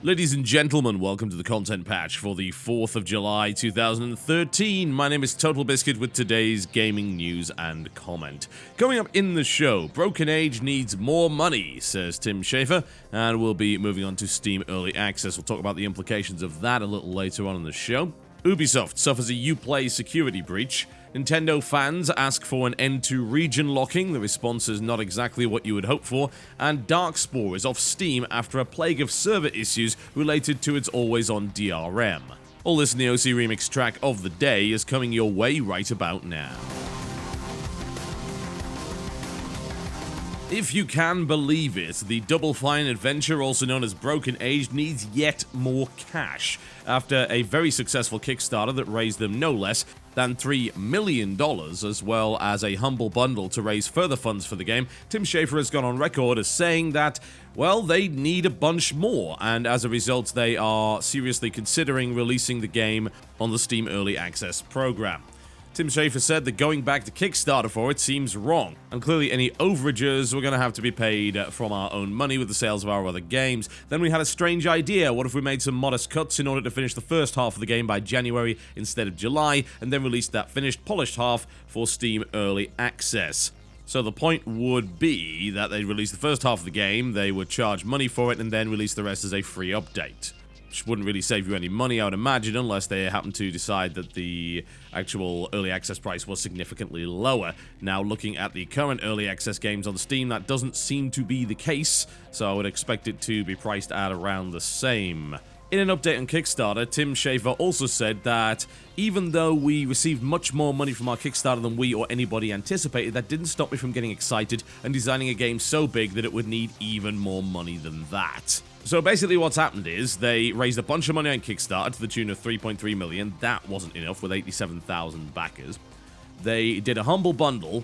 Ladies and gentlemen, welcome to the content patch for the 4th of July 2013. My name is TotalBiscuit with today's gaming news and comment. Coming up in the show, Broken Age needs more money, says Tim Schafer, and we'll be moving on to Steam Early Access. We'll talk about the implications of that a little later on in the show. Ubisoft suffers a Uplay security breach. Nintendo fans ask for an end to region locking. The response is not exactly what you would hope for. And Darkspore is off Steam after a plague of server issues related to its always-on DRM. All this in the OC Remix track of the day is coming your way right about now. If you can believe it, the Double Fine adventure, also known as Broken Age, needs yet more cash. After a very successful Kickstarter that raised them no less than $3 million, as well as a humble bundle to raise further funds for the game, Tim Schafer has gone on record as saying that, well, they need a bunch more, and as a result, they are seriously considering releasing the game on the Steam Early Access program. Tim Schafer said that going back to Kickstarter for it seems wrong, and clearly any overages were going to have to be paid from our own money with the sales of our other games. Then we had a strange idea: what if we made some modest cuts in order to finish the first half of the game by January instead of July, and then released that finished, polished half for Steam Early Access? So the point would be that they'd release the first half of the game, they would charge money for it, and then release the rest as a free update. Which wouldn't really save you any money, I would imagine, unless they happen to decide that the actual early access price was significantly lower. Now, looking at the current early access games on Steam, that doesn't seem to be the case, so I would expect it to be priced at around the same. In an update on Kickstarter, Tim Schafer also said that even though we received much more money from our Kickstarter than we or anybody anticipated, that didn't stop me from getting excited and designing a game so big that it would need even more money than that. So basically what's happened is they raised a bunch of money on Kickstarter to the tune of $3.3 million. That wasn't enough with 87,000 backers. They did a humble bundle.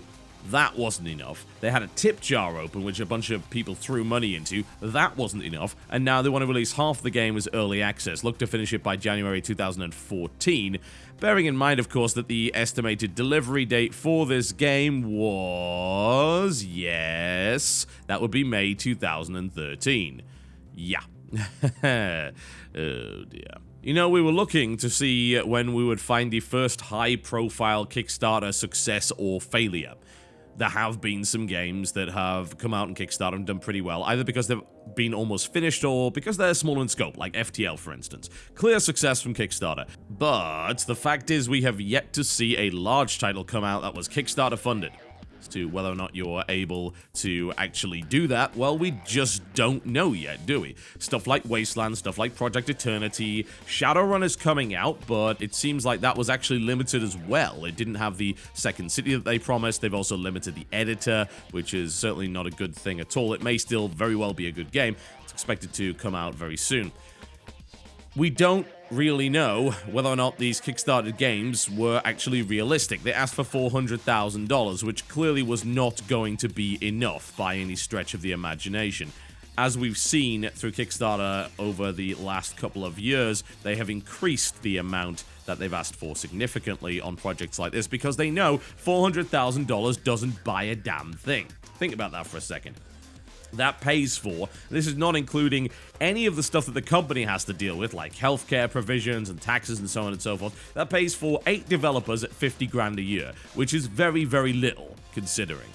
That wasn't enough. They had a tip jar open, which a bunch of people threw money into. That wasn't enough. And now they want to release half the game as early access. Look to finish it by January 2014. Bearing in mind, of course, that the estimated delivery date for this game was... yes, that would be May 2013. Yeah. Oh dear. You know, we were looking to see when we would find the first high-profile Kickstarter success or failure. There have been some games that have come out on Kickstarter and done pretty well, either because they've been almost finished or because they're small in scope, like FTL for instance. Clear success from Kickstarter. But the fact is we have yet to see a large title come out that was Kickstarter funded. As to whether or not you're able to actually do that, well, we just don't know yet, do we? Stuff like Wasteland, stuff like Project Eternity, Shadowrun is coming out, but it seems like that was actually limited as well. It didn't have the second city that they promised. They've also limited the editor, which is certainly not a good thing at all. It may still very well be a good game. It's expected to come out very soon. We don't really know whether or not these Kickstarter games were actually realistic. They asked for $400,000, which clearly was not going to be enough by any stretch of the imagination. As we've seen through Kickstarter over the last couple of years, they have increased the amount that they've asked for significantly on projects like this because they know $400,000 doesn't buy a damn thing. Think about that for a second. That pays for, this is not including any of the stuff that the company has to deal with, like healthcare provisions and taxes and so on and so forth. That pays for 8 developers at $50,000 a year, which is very, very little, considering.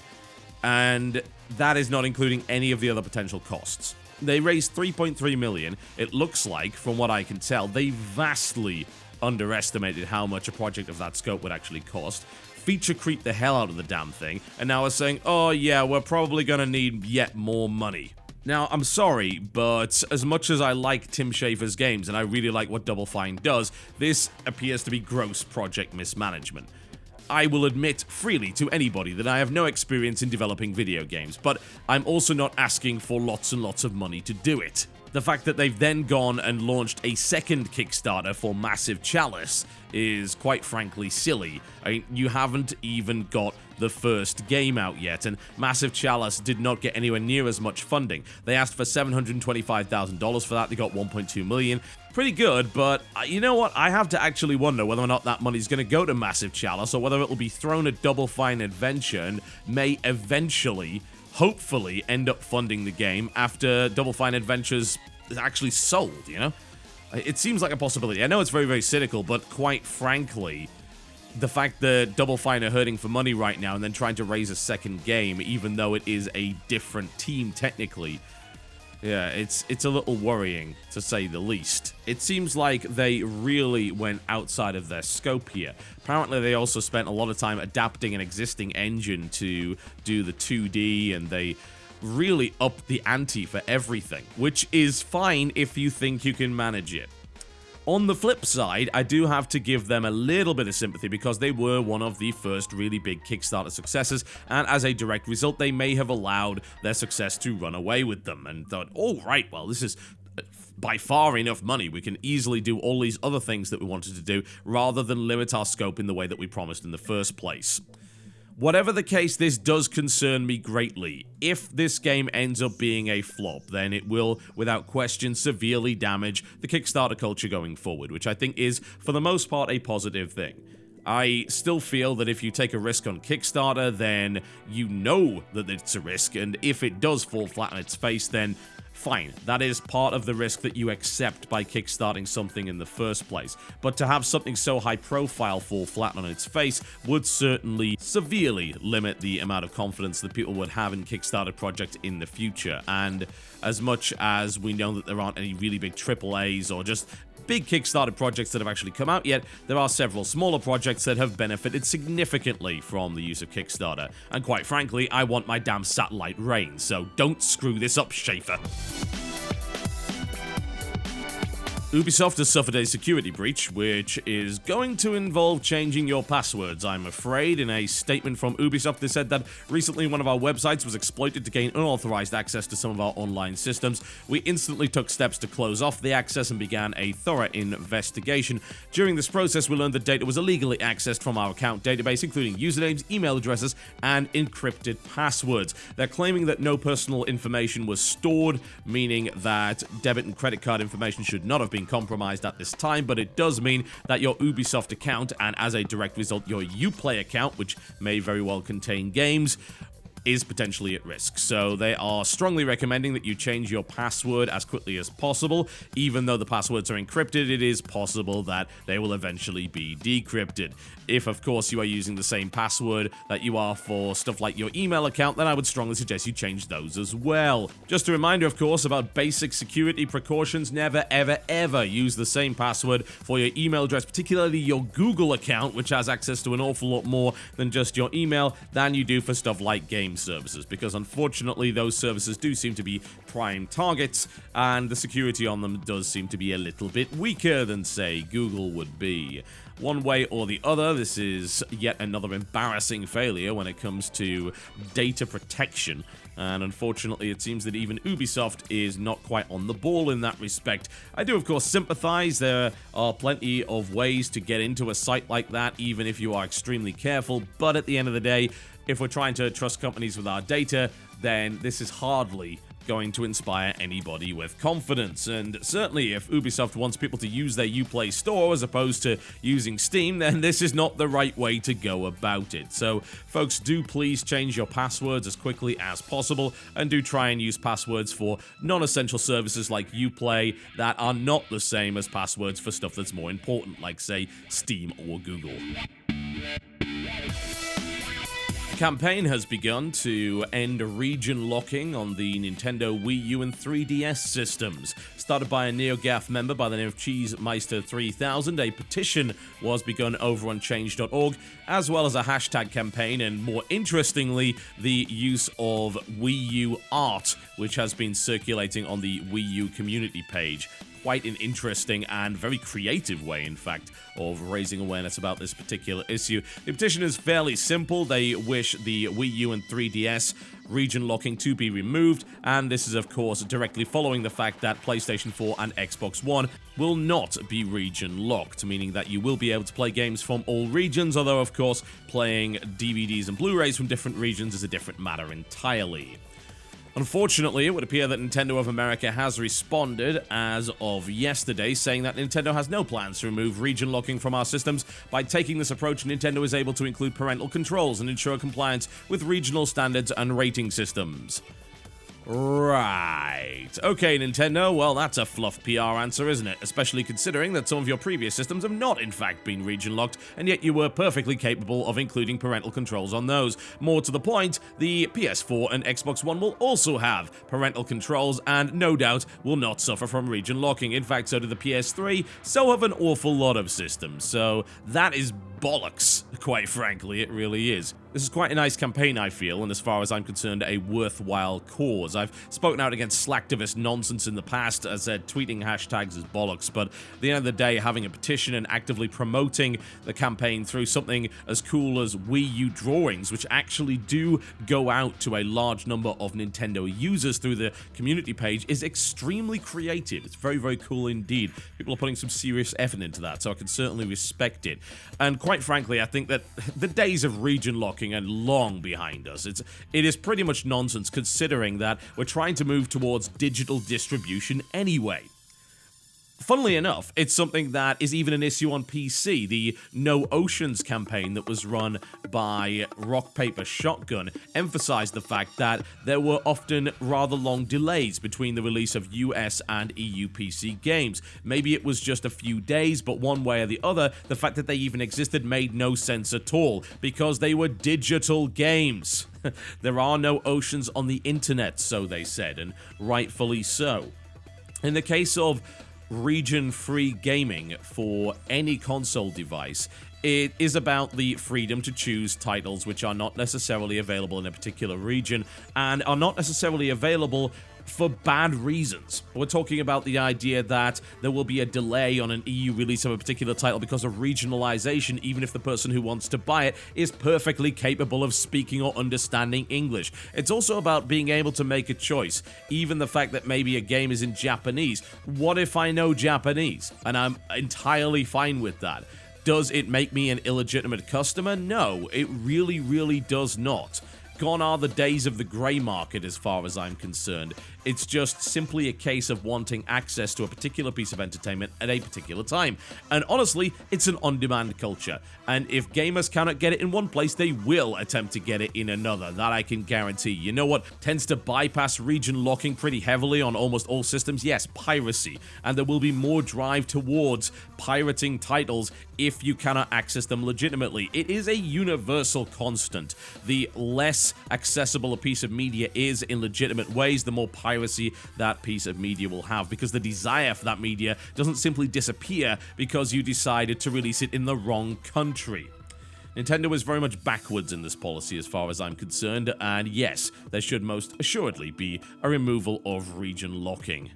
And that is not including any of the other potential costs. They raised $3.3 million. It looks like, from what I can tell, they vastly underestimated how much a project of that scope would actually cost. Feature creep the hell out of the damn thing, and now are saying, oh yeah, we're probably gonna need yet more money. Now, I'm sorry, but as much as I like Tim Schafer's games, and I really like what Double Fine does, this appears to be gross project mismanagement. I will admit freely to anybody that I have no experience in developing video games, but I'm also not asking for lots and lots of money to do it. The fact that they've then gone and launched a second Kickstarter for Massive Chalice is quite frankly silly. I mean, you haven't even got the first game out yet, and Massive Chalice did not get anywhere near as much funding. They asked for $725,000 for that, they got $1.2 million. Pretty good, but you know what? I have to actually wonder whether or not that money's going to go to Massive Chalice, or whether it will be thrown at Double Fine Adventure and may eventually, hopefully, end up funding the game after Double Fine Adventure's actually sold, you know? It seems like a possibility. I know it's very, very cynical, but quite frankly, the fact that Double Fine are hurting for money right now and then trying to raise a second game, even though it is a different team technically, yeah, it's a little worrying, to say the least. It seems like they really went outside of their scope here. Apparently, they also spent a lot of time adapting an existing engine to do the 2D, and they really upped the ante for everything, which is fine if you think you can manage it. On the flip side, I do have to give them a little bit of sympathy because they were one of the first really big Kickstarter successes, and as a direct result, they may have allowed their success to run away with them and thought, oh, right, well, this is by far enough money. We can easily do all these other things that we wanted to do rather than limit our scope in the way that we promised in the first place. Whatever the case, this does concern me greatly. If this game ends up being a flop, then it will, without question, severely damage the Kickstarter culture going forward, which I think is, for the most part, a positive thing. I still feel that if you take a risk on Kickstarter, then you know that it's a risk, and if it does fall flat on its face, then fine, that is part of the risk that you accept by kickstarting something in the first place. But to have something so high profile fall flat on its face would certainly severely limit the amount of confidence that people would have in Kickstarter projects in the future. And as much as we know that there aren't any really big AAAs or just big Kickstarter projects that have actually come out yet, there are several smaller projects that have benefited significantly from the use of Kickstarter. And quite frankly, I want my damn satellite rain, so don't screw this up, Schaefer. Ubisoft has suffered a security breach, which is going to involve changing your passwords, I'm afraid. In a statement from Ubisoft, they said that recently one of our websites was exploited to gain unauthorized access to some of our online systems. We instantly took steps to close off the access and began a thorough investigation. During this process, we learned that data was illegally accessed from our account database, including usernames, email addresses, and encrypted passwords. They're claiming that no personal information was stored, meaning that debit and credit card information should not have been compromised at this time, but it does mean that your Ubisoft account, and as a direct result your Uplay account, which may very well contain games, is potentially at risk. So they are strongly recommending that you change your password as quickly as possible. Even though the passwords are encrypted, it is possible that they will eventually be decrypted. If, of course, you are using the same password that you are for stuff like your email account, then I would strongly suggest you change those as well. Just a reminder, of course, about basic security precautions. Never, ever, ever use the same password for your email address, particularly your Google account, which has access to an awful lot more than just your email than you do for stuff like game services, because unfortunately those services do seem to be prime targets, and the security on them does seem to be a little bit weaker than, say, Google would be. One way or the other, this is yet another embarrassing failure when it comes to data protection, and unfortunately it seems that even Ubisoft is not quite on the ball in that respect. I do, of course, sympathize. There are plenty of ways to get into a site like that, even if you are extremely careful, but at the end of the day, if we're trying to trust companies with our data, then this is hardly going to inspire anybody with confidence. And certainly if Ubisoft wants people to use their Uplay store as opposed to using Steam, then this is not the right way to go about it. So folks, do please change your passwords as quickly as possible, and do try and use passwords for non-essential services like Uplay that are not the same as passwords for stuff that's more important, like, say, Steam or Google. Campaign has begun to end region locking on the Nintendo Wii U and 3DS systems. Started by a NeoGAF member by the name of CheeseMeister3000, a petition was begun over on change.org, as well as a hashtag campaign, and more interestingly, the use of Wii U art, which has been circulating on the Wii U community page. Quite an interesting and very creative way, in fact, of raising awareness about this particular issue. The petition is fairly simple. They wish the Wii U and 3DS region locking to be removed, and this is, of course, directly following the fact that PlayStation 4 and Xbox One will not be region locked, meaning that you will be able to play games from all regions, although, of course, playing DVDs and Blu-rays from different regions is a different matter entirely. Unfortunately, it would appear that Nintendo of America has responded as of yesterday, saying that Nintendo has no plans to remove region locking from our systems. By taking this approach, Nintendo is able to include parental controls and ensure compliance with regional standards and rating systems. Right. Right. Okay, Nintendo, well, that's a fluff PR answer, isn't it? Especially considering that some of your previous systems have not, in fact, been region-locked, and yet you were perfectly capable of including parental controls on those. More to the point, the PS4 and Xbox One will also have parental controls, and no doubt will not suffer from region locking. In fact, so do the PS3, so have an awful lot of systems. So that is bollocks, quite frankly, it really is. This is quite a nice campaign, I feel, and as far as I'm concerned, a worthwhile cause. I've spoken out against slacktivist nonsense in the past, as said tweeting hashtags is bollocks, but at the end of the day, having a petition and actively promoting the campaign through something as cool as Wii U drawings, which actually do go out to a large number of Nintendo users through the community page, is extremely creative. It's very, very cool indeed. People are putting some serious effort into that, so I can certainly respect it. And quite frankly, I think that the days of region locking are long behind us. It is pretty much nonsense considering that we're trying to move towards digital distribution anyway. Funnily enough, it's something that is even an issue on PC. The No Oceans campaign that was run by Rock Paper Shotgun emphasized the fact that there were often rather long delays between the release of US and EU PC games. Maybe it was just a few days, but one way or the other, the fact that they even existed made no sense at all, because they were digital games. There are no oceans on the internet, so they said, and rightfully so. In the case of region-free gaming for any console device, it is about the freedom to choose titles which are not necessarily available in a particular region and are not necessarily available for bad reasons. We're talking about the idea that there will be a delay on an EU release of a particular title because of regionalization, even if the person who wants to buy it is perfectly capable of speaking or understanding English. It's also about being able to make a choice. Even the fact that maybe a game is in Japanese. What if I know Japanese? And I'm entirely fine with that. Does it make me an illegitimate customer? No, it really, really does not. Gone are the days of the grey market as far as I'm concerned. It's just simply a case of wanting access to a particular piece of entertainment at a particular time. And honestly, it's an on-demand culture. And if gamers cannot get it in one place, they will attempt to get it in another. That I can guarantee. You know what tends to bypass region locking pretty heavily on almost all systems? Yes, piracy. And there will be more drive towards pirating titles if you cannot access them legitimately. It is a universal constant. The less accessible a piece of media is in legitimate ways, the more piracy that piece of media will have, because the desire for that media doesn't simply disappear because you decided to release it in the wrong country. Nintendo is very much backwards in this policy as far as I'm concerned, and yes, there should most assuredly be a removal of region locking.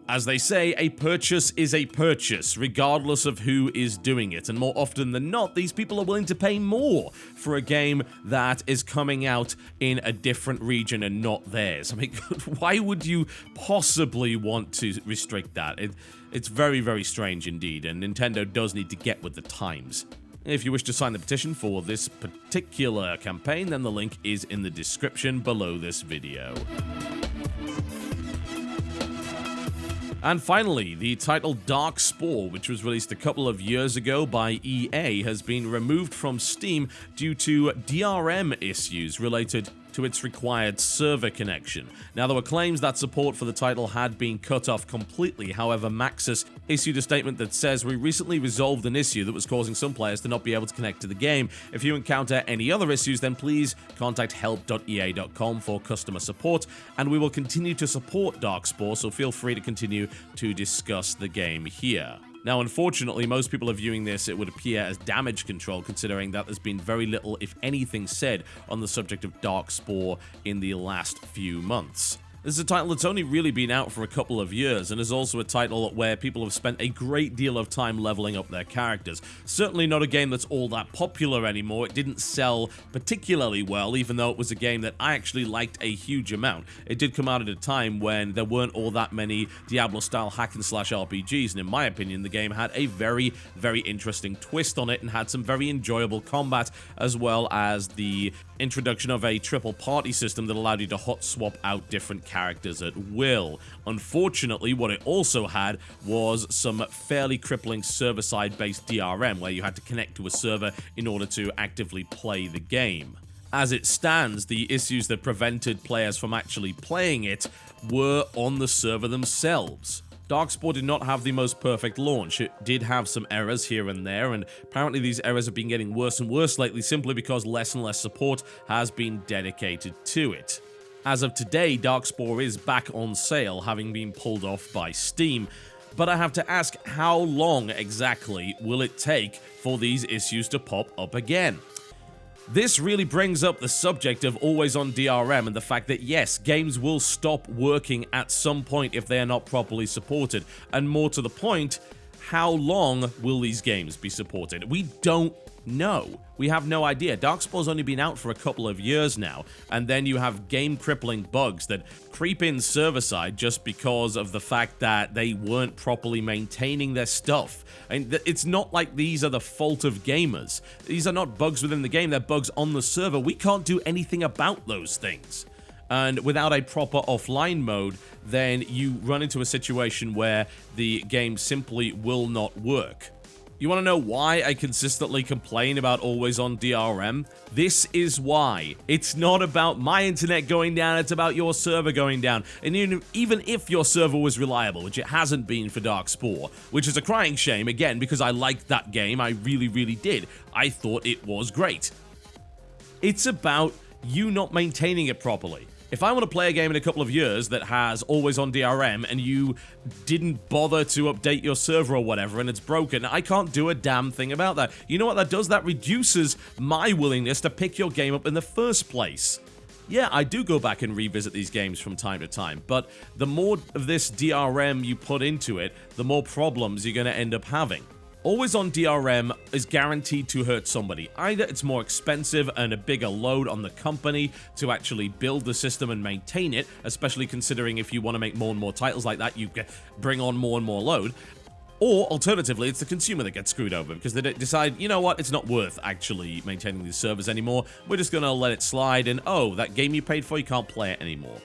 As they say, a purchase is a purchase, regardless of who is doing it, and more often than not, these people are willing to pay more for a game that is coming out in a different region and not theirs. I mean, why would you possibly want to restrict that? It's very, very strange indeed, and Nintendo does need to get with the times. If you wish to sign the petition for this particular campaign, then the link is in the description below this video. And finally, the title Darkspore, which was released a couple of years ago by EA, has been removed from Steam due to DRM issues related to its required server connection. Now, there were claims that support for the title had been cut off completely. However, Maxis issued a statement that says, "We recently resolved an issue that was causing some players to not be able to connect to the game. If you encounter any other issues, then please contact help.ea.com for customer support, and we will continue to support Darkspore, so feel free to continue to discuss the game here." Now, unfortunately, most people are viewing this, it would appear, as damage control, considering that there's been very little, if anything, said on the subject of Darkspore in the last few months. This is a title that's only really been out for a couple of years, and is also a title where people have spent a great deal of time leveling up their characters. Certainly not a game that's all that popular anymore. It didn't sell particularly well, even though it was a game that I actually liked a huge amount. It did come out at a time when there weren't all that many Diablo-style hack-and-slash RPGs, and in my opinion, the game had a very, very interesting twist on it, and had some very enjoyable combat, as well as the introduction of a triple party system that allowed you to hot swap out different characters at will. Unfortunately, what it also had was some fairly crippling server-side based DRM, where you had to connect to a server in order to actively play the game. As it stands, the issues that prevented players from actually playing it were on the server themselves. Darkspore did not have the most perfect launch. It did have some errors here and there, and apparently these errors have been getting worse and worse lately simply because less and less support has been dedicated to it. As of today, Darkspore is back on sale, having been pulled off by Steam, but I have to ask, how long exactly will it take for these issues to pop up again? This really brings up the subject of always-on DRM and the fact that yes, games will stop working at some point if they are not properly supported, and more to the point, how long will these games be supported? We don't know. We have no idea. Darkspore's only been out for a couple of years now, and then you have game-crippling bugs that creep in server-side just because of the fact that they weren't properly maintaining their stuff. And it's not like these are the fault of gamers. These are not bugs within the game, they're bugs on the server. We can't do anything about those things. And without a proper offline mode, then you run into a situation where the game simply will not work. You want to know why I consistently complain about always-on DRM? This is why. It's not about my internet going down, it's about your server going down. And even if your server was reliable, which it hasn't been for Darkspore, which is a crying shame, again, because I liked that game, I really, really did. I thought it was great. It's about you not maintaining it properly. If I want to play a game in a couple of years that has always-on DRM and you didn't bother to update your server or whatever and it's broken, I can't do a damn thing about that. You know what that does? That reduces my willingness to pick your game up in the first place. Yeah, I do go back and revisit these games from time to time, but the more of this DRM you put into it, the more problems you're going to end up having. Always-on DRM is guaranteed to hurt somebody. Either it's more expensive and a bigger load on the company to actually build the system and maintain it, especially considering if you want to make more and more titles like that, you bring on more and more load. Or, alternatively, it's the consumer that gets screwed over because they decide, you know what, it's not worth actually maintaining these servers anymore. We're just going to let it slide and, oh, that game you paid for, you can't play it anymore.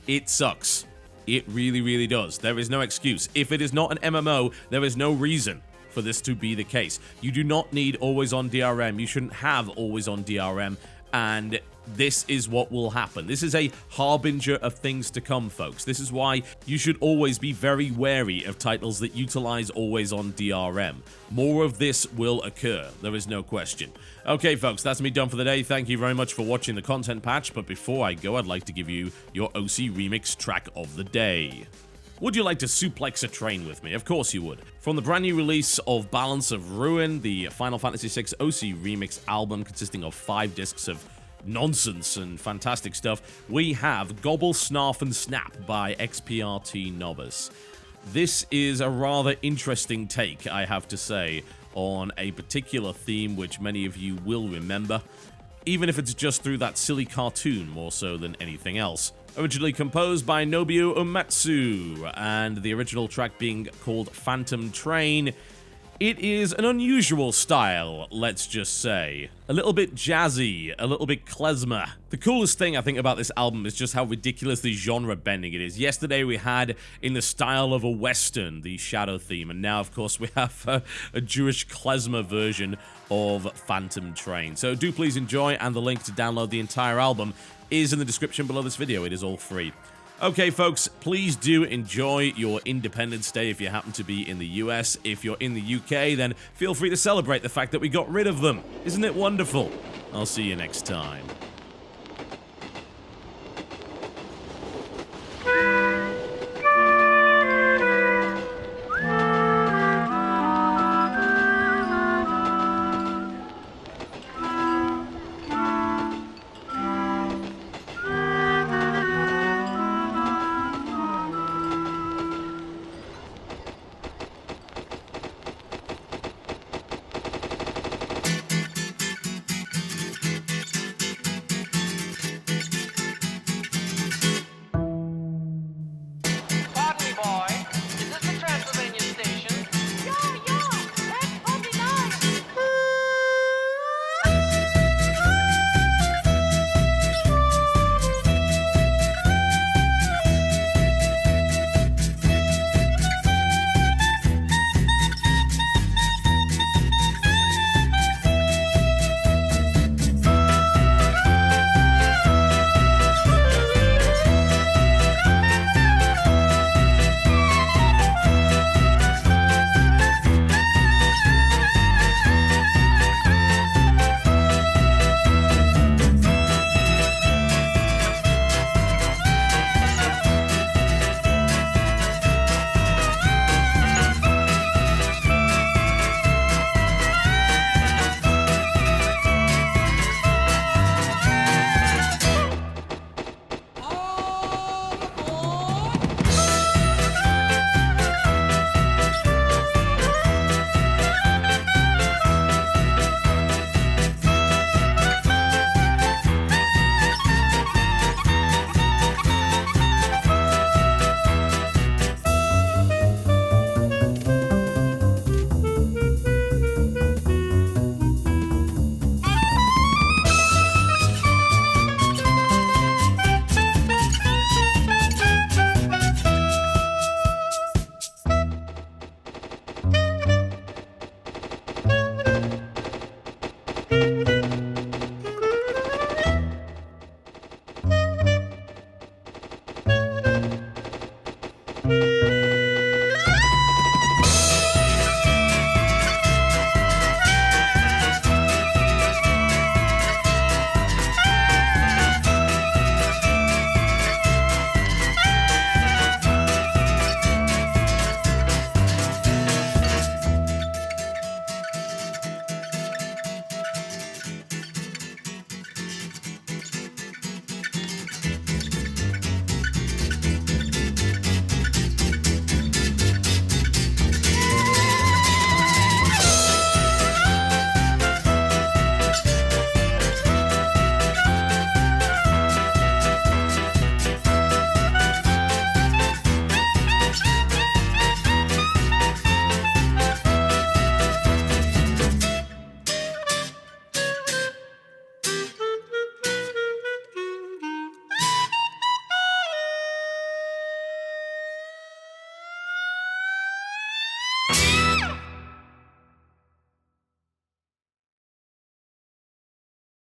It sucks. It really, really does. There is no excuse. If it is not an MMO, there is no reason for this to be the case. You do not need always-on DRM. You shouldn't have always-on DRM, and this is what will happen. This is a harbinger of things to come, folks. This is why you should always be very wary of titles that utilize always-on DRM. More of this will occur. There is no question. Okay, folks, that's me done for the day. Thank you very much for watching the content patch, but before I go, I'd like to give you your OC Remix track of the day. Would you like to suplex a train with me? Of course you would. From the brand new release of Balance of Ruin, the Final Fantasy VI OC Remix album consisting of 5 discs of nonsense and fantastic stuff, we have Gobble, Snarf and Snap by XPRT Novice. This is a rather interesting take, I have to say, on a particular theme which many of you will remember, even if it's just through that silly cartoon more so than anything else. Originally composed by Nobuo Uematsu, and the original track being called Phantom Train. It is an unusual style, let's just say. A little bit jazzy, a little bit klezmer. The coolest thing I think about this album is just how ridiculously genre-bending it is. Yesterday we had, in the style of a western, the Shadow theme, and now of course we have a Jewish klezmer version of Phantom Train. So do please enjoy, and the link to download the entire album is in the description below this video. It is all free. Okay, folks, please do enjoy your Independence Day if you happen to be in the US. If you're in the UK, then feel free to celebrate the fact that we got rid of them. Isn't it wonderful? I'll see you next time.